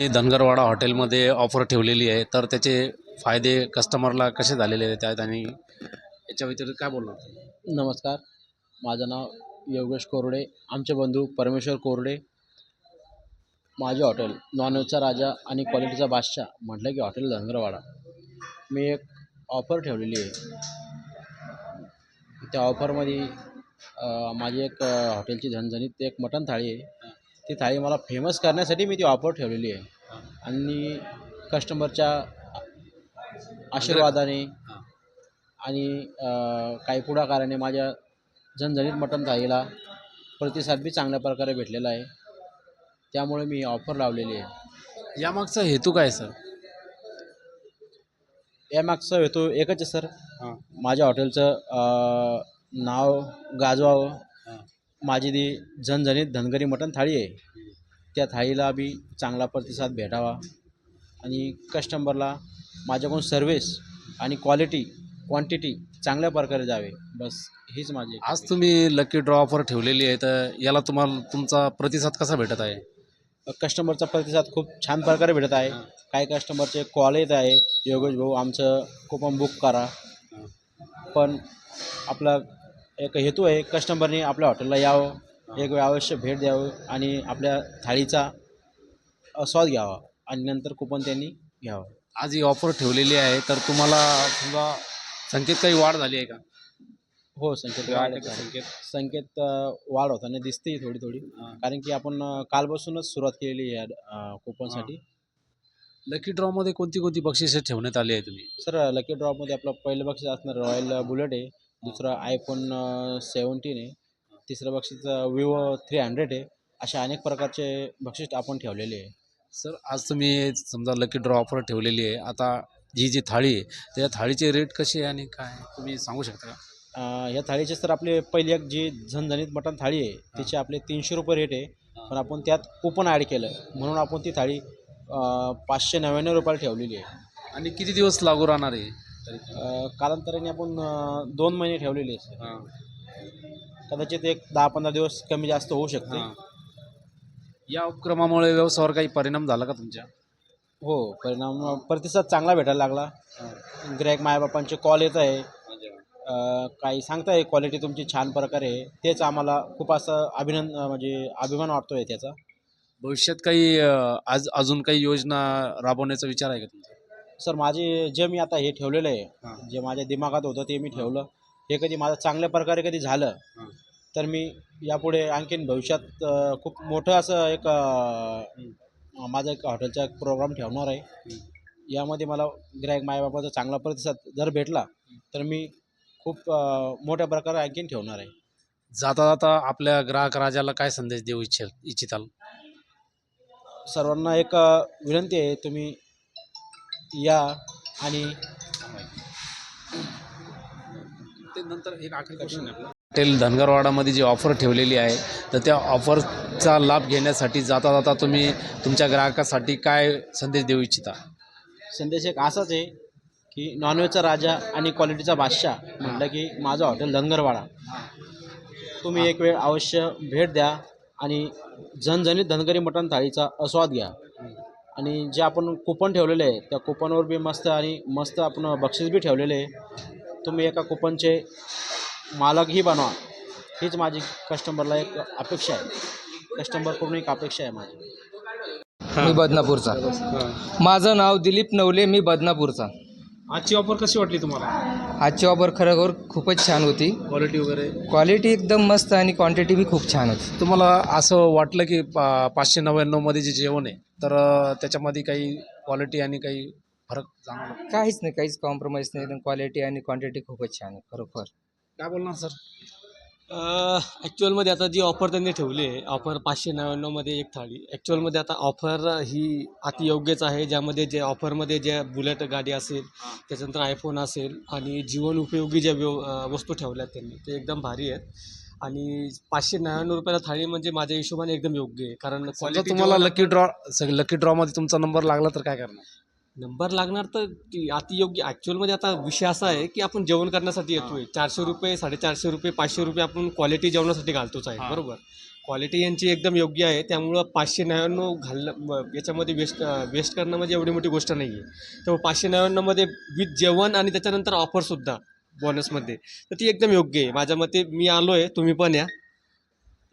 मी धनगरवाडा हॉटेलमध्ये ऑफर ठेवलेली आहे, तर त्याचे फायदे कस्टमरला कसे झालेले आहेत आणि याच्या व्यतिरिक्त काय बोलणार तुम्ही? नमस्कार. माझं नाव योगेश कोरडे. आमचे बंधू परमेश्वर कोरडे. माझे हॉटेल नॉनव्हेजचा राजा आणि क्वालिटीचा बादशाह म्हटलं की हॉटेल धनगरवाडा. मी एक ऑफर ठेवलेली आहे. त्या ऑफरमध्ये माझी एक हॉटेलची झणझणीत एक मटण थाळी आहे. ती थाळी मला फेमस करण्यासाठी मी ती ऑफर ठेवलेली आहे आणि कस्टमरच्या आशीर्वादाने हां. आणि काही पुढाकाराने माझ्या झणझणीत मटण थाळीला प्रतिसाद बी चांगल्या प्रकारे भेटलेला आहे. त्यामुळे मी ऑफर लावलेली आहे. यामागचा हेतू काय सर? यामागचा हेतू एकच आहे सर. हां. माझ्या हॉटेलचं नाव गाजवावं. हां. माझी ती झणझणीत धनगरी मटण थाळी आहे. त्या थाळीला बी चांगला प्रतिसाद भेटावा आणि कस्टमरला माझ्याकडून सर्व्हिस आणि क्वांटिटी चांगल्या प्रकारे जावे. बस हीच माझी आज तुम्ही लकी ड्रॉ ऑफर ठेवलेली आहे, तर याला तुम्हाला तुमचा प्रतिसाद कसा भेटत आहे? कस्टमरचा प्रतिसाद खूप छान प्रकारे भेटत आहे. हां. काही कस्टमरचे कॉल येत आहे, योगेश भाऊ आमचं कुपन बुक करा. हां. पण आपला एक हेतू आहे, कस्टमरने आपल्या हॉटेलला यावं, एक वेळ अवश्य भेट द्यावं आणि आपल्या थाळीचा स्वाद घ्यावा आणि नंतर कुपन त्यांनी घ्यावं. आज ही ऑफर ठेवलेली आहे, तर तुम्हाला समजा संख्येत काही वाढ झाली आहे का? हो, संकेत वाढ ग्राहकाच्या आहे. संख्येत? संकेत वाढ होताना दिसते थोडी. हां. कारण की आपण कालपासूनच सुरुवात केलेली आहे हां. कुपनसाठी. लकी ड्रॉमध्ये कोणती कोणती बक्षिसे ठेवण्यात आली आहे तुम्ही? सर लकी ड्रॉपमध्ये आपलं पहिलं बक्षीस असणार रॉयल बुलेट आहे. दुसरं iPhone 17 आहे. तिसरं बक्षीस विवो 300 आहे. अशा अनेक प्रकारचे बक्षीस आपण ठेवलेले आहे. सर, आज तुम्ही समजा लकी ड्रॉ ऑफर ठेवलेली आहे. आता ही जी थाळी आहे, त्या थाळीचे रेट कसे आहे आणि काय तुम्ही सांगू शकता का? ह्या थाळीचे सर आपले पहिली एक जी झणझणीत मटण थाळी आहे हां. तिचे आपले ₹300 रेट आहे. हां. पण आपण त्यात कुपन ॲड केलं म्हणून आपण ती थाळी ₹599 ठेवलेली आहे. आणि किती दिवस लागू राहणार आहे तरी? कालांतराने आपण 2 महिने ठेवलेली आहे सर. हां. कदाचित एक 10-15 दिवस कमी जास्त होऊ शकते. हां. या उपक्रमामुळे व्यवसायावर काही परिणाम झाला का तुमच्या? हो, प्रतिसाद चांगला भेटायला लागला. हां. गिऱ्हाईक मायबापांचे कॉल येत आहे. म्हणजे काही सांगताय क्वालिटी तुमची छान प्रकारे आहे. तेच आम्हाला खूप असं म्हणजे अभिमान वाटतोय त्याचा. भविष्यात काही अजून काही योजना राबवण्याचा विचार आहे का तुमचा? सर जे मी आता हे ठेवलेलं आहे, हां. जे माझ्या दिमागात होतं ते मी ठेवलं. हे कधी माझं चांगल्या प्रकारे कधी झालं, हां. तर मी यापुढे आणखीन भविष्यात खूप मोठं असं एक हं. माझा एक हॉटेलचा एक प्रोग्राम ठेवणार आहे. हं. यामध्ये मला गिऱ्हाईक मायबापाचा चांगला प्रतिसाद जर भेटला, तर मी खूप मोठ्या प्रकारे आणखीन ठेवणार आहे. जाता जाता आपल्या ग्राहक राजाला काय संदेश देऊ इच्छिताल? सर्वांना एक विनंती आहे, तुम्ही या आणि ते नंतर एक आखरी क्वेश्चन आहे आपला. हॉटेल धनगरवाडामध्ये जी ऑफर ठेवलेली आहे, तर त्या ऑफरचा लाभ घेण्यासाठी जाता जाता तुम्ही तुमच्या ग्राहकासाठी काय संदेश देऊ इच्छिता? संदेश एक असाच आहे, की नॉनव्हेजचा राजा आणि क्वालिटीचा बादशाह म्हटलं की माझं हॉटेल धनगरवाडा. तुम्ही एक वेळ अवश्य भेट द्या आणि झणझणीत धनगरी मटण थाळीचा आस्वाद घ्या. आणि जे आपण कुपन ठेवलेले आहे, त्या कुपनवर बी मस्त आपण बक्षीस बी ठेवलेले आहे. तुम्ही एका कुपनचे मालकही बनवा. हीच माझी कस्टमरला एक अपेक्षा आहे. कस्टमरकडून एक अपेक्षा आहे माझी. मी बदनापूरचा. माझं नाव दिलीप नवले, मी बदनापूरचा. आजची ऑफर कशी वाटली तुम्हाला? आजची ऑफर खरोखर खूपच छान होती. क्वालिटी वगैरे क्वालिटी एकदम मस्त आणि क्वांटिटी बी खूप छान होती. तुम्हाला असं वाटलं की 599 मध्ये जे जेवण आहे, तर त्याच्यामध्ये काही क्वालिटी आणि काही फरक जाणवला? काहीच नाही, काहीच कॉम्प्रोमाइज नाही. एकदम क्वालिटी आणि क्वांटिटी खूपच छान आहे खरोखर. काय बोलणार सर? ॲक्च्युअलमध्ये आता जी ऑफर त्यांनी ठेवली आहे, ऑफर 599मध्ये एक थाळी. ॲक्च्युअलमध्ये आता ऑफर ही अतियोग्यच आहे, ज्यामध्ये जे ऑफरमध्ये जे बुलेट गाडी असेल, त्याच्यानंतर आयफोन असेल आणि जीवनोपयोगी ज्या वस्तू ठेवल्या आहेत त्यांनी, ते एकदम भारी आहेत. आणि ₹599 थाळी म्हणजे माझ्या हिशोबाने एकदम योग्य आहे. कारण समजा क्वालिटी तुम्हाला लकी ड्रॉमध्ये तुमचा नंबर लागला तर काय करणार? नंबर लागणार तर ती अतियोग्य. ॲक्च्युअलमध्ये आता विषय असा आहे की आपण जेवण करण्यासाठी येतोय. ₹400, ₹450, ₹500 आपण क्वालिटी जेवणासाठी घालतोच आहे, हां. बरोबर. क्वालिटी यांची एकदम योग्य आहे, त्यामुळं 599 याच्यामध्ये वेस्ट करणं म्हणजे एवढी मोठी गोष्ट नाही आहे. तर 599मध्ये विथ जेवण आणि त्याच्यानंतर ऑफरसुद्धा बोनसमध्ये, तर ती एकदम योग्य आहे माझ्या मते. मी आलो आहे, तुम्ही पण या.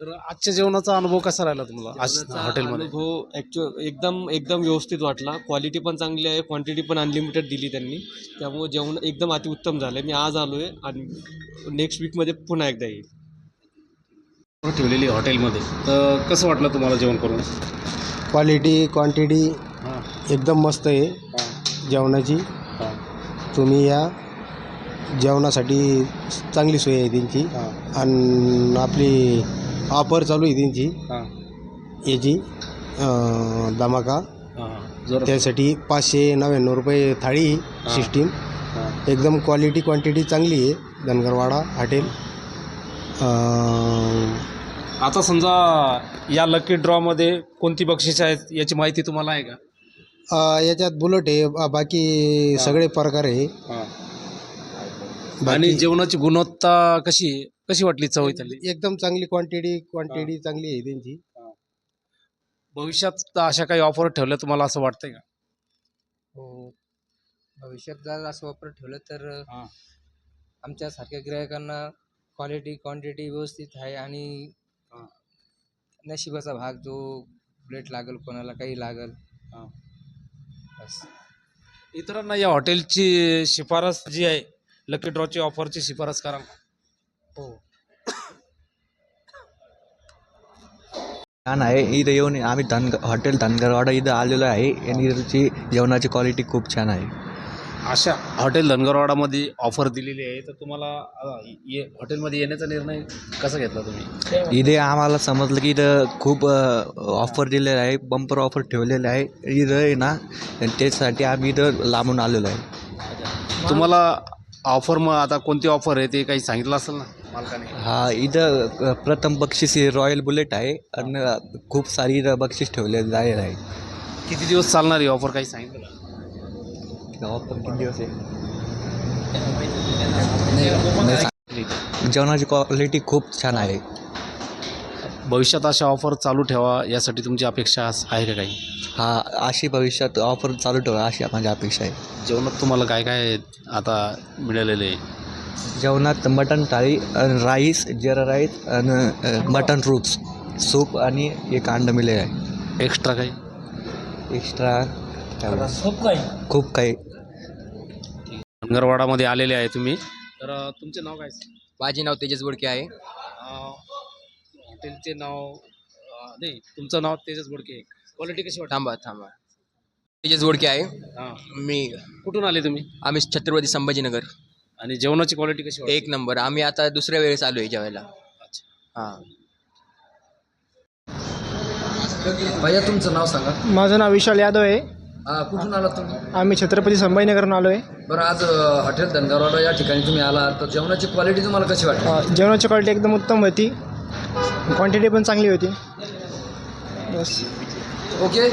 तर आजच्या जेवणाचा अनुभव कसा राहिला तुम्हाला आज हॉटेलमध्ये? अनुभव एकदम एकदम व्यवस्थित वाटला. क्वालिटी पण चांगली आहे, क्वांटिटी पण अनलिमिटेड दिली त्यांनी, त्यामुळे जेवण एकदम अतिउत्तम झालं आहे. मी आज आलो आहे आणि नेक्स्ट वीकमध्ये पुन्हा एकदा येईल. ठेवलेली हॉटेलमध्ये, तर कसं वाटलं तुम्हाला जेवण करून? क्वालिटी क्वांटिटी हां एकदम मस्त आहे जेवणाची. हां तुम्ही या, जेवणासाठी चांगली सोय आहे त्यांची. हां आणि आपली ऑफर चालू आहे त्यांची हां याची धमाका. हां जर त्यासाठी 599 रुपये थाळी सिस्टीम. हां एकदम क्वालिटी क्वांटिटी चांगली आहे धनगरवाडा हॉटेल. आता समजा या लकी ड्रॉमध्ये कोणती बक्षिसं आहेत याची माहिती तुम्हाला आहे का? याच्यात बुलेट आहे, बाकी सगळे प्रकार आहे. आणि बाकी जेवणाची गुणवत्ता कशी वाटली चव इथली? एकदम चांगली क्वांटिटी चांगली आहे त्यांची. भविष्यात अशा काही ऑफर ठेवल्या तुम्हाला असं वाटतंय का? हो, भविष्यात जर असं वापर ठेवलं तर हां आमच्यासारख्या ग्राहकांना क्वालिटी क्वांटिटी व्यवस्थित आहे. आणि हां नशिबाचा भाग, जो बुलेट लागल, कोणाला काही लागल, हां बस. इतरांना या हॉटेलची शिफारस जी आहे, लकी ड्रॉची ऑफरची शिफारस करा. हो, छान आहे. इथं येऊन आम्ही हॉटेल धनगरवाडा इथं आलेलो आहे आणि इथची जेवणाची क्वालिटी खूप छान आहे. अशा हॉटेल धनगरवाडामध्ये ऑफर दिलेली आहे, तर तुम्हाला हॉटेलमध्ये येण्याचा निर्णय कसा घेतला तुम्ही? इथे आम्हाला समजलं की इथं खूप ऑफर दिलेलं आहे, बंपर ऑफर ठेवलेले आहे इथं आहे ना, आणि त्यासाठी आम्ही इथं लांबून आलेलो आहे. तुम्हाला ऑफर मग आता कोणती ऑफर आहे ते काही सांगितलं असेल ना मालकाने? हा, इथं प्रथम बक्षीस ही रॉयल बुलेट आहे आणि खूप सारी इथं बक्षीस ठेवलेलं आहे. किती दिवस चालणार आहे ऑफर काही सांगितलं का? ऑफर किती दिवस आहे? जेवणाची क्वालिटी खूप छान आहे. भविष्यात अशा ऑफर चालू ठेवा यासाठी तुमची अपेक्षा आहे का काही? हा, अशी भविष्यात ऑफर चालू ठेवा अशी माझी अपेक्षा आहे. जेवणात तुम्हाला काय काय आता मिळालेलं आहे? जेवणात मटण थाळी, राईस, जिरा राईस आणि मटण रूट्स, सूप आणि एक अंड मिळेल आहे. एक्स्ट्रा काही? एक्स्ट्रा खूप काही. धनगरवाडामध्ये आलेले आहे तुम्ही, तर तुमचे नाव काय? माझे नाव तेजस बोडके आहे. हॉटेलचे नाव नाही, तुमचं नाव तेजस बोडके. क्वालिटी कशी वाटते? थांबा. तेजस बोडके आहे. हां, मी कुठून आले तुम्ही? आम्ही छत्रपती संभाजीनगर. आणि जेवणाची क्वालिटी कशी वाटते? एक नंबर. आम्ही आता दुसऱ्या वेळेस आलो आहे जेवायला. अच्छा. हां. भैया, तुमचं नाव सांगा. माझं नाव विशाल यादव आहे. कुठून आलात तुम्ही? आम्ही छत्रपती संभाजीनगरहून आलो आहे. बरं, आज हॉटेल धनगरवाडा या ठिकाणी तुम्ही आला, तर जेवणाची क्वालिटी तुम्हाला कशी वाटली? जेवणाची क्वालिटी एकदम उत्तम होती, क्वांटिटी पण चांगली होती. बस. ओके.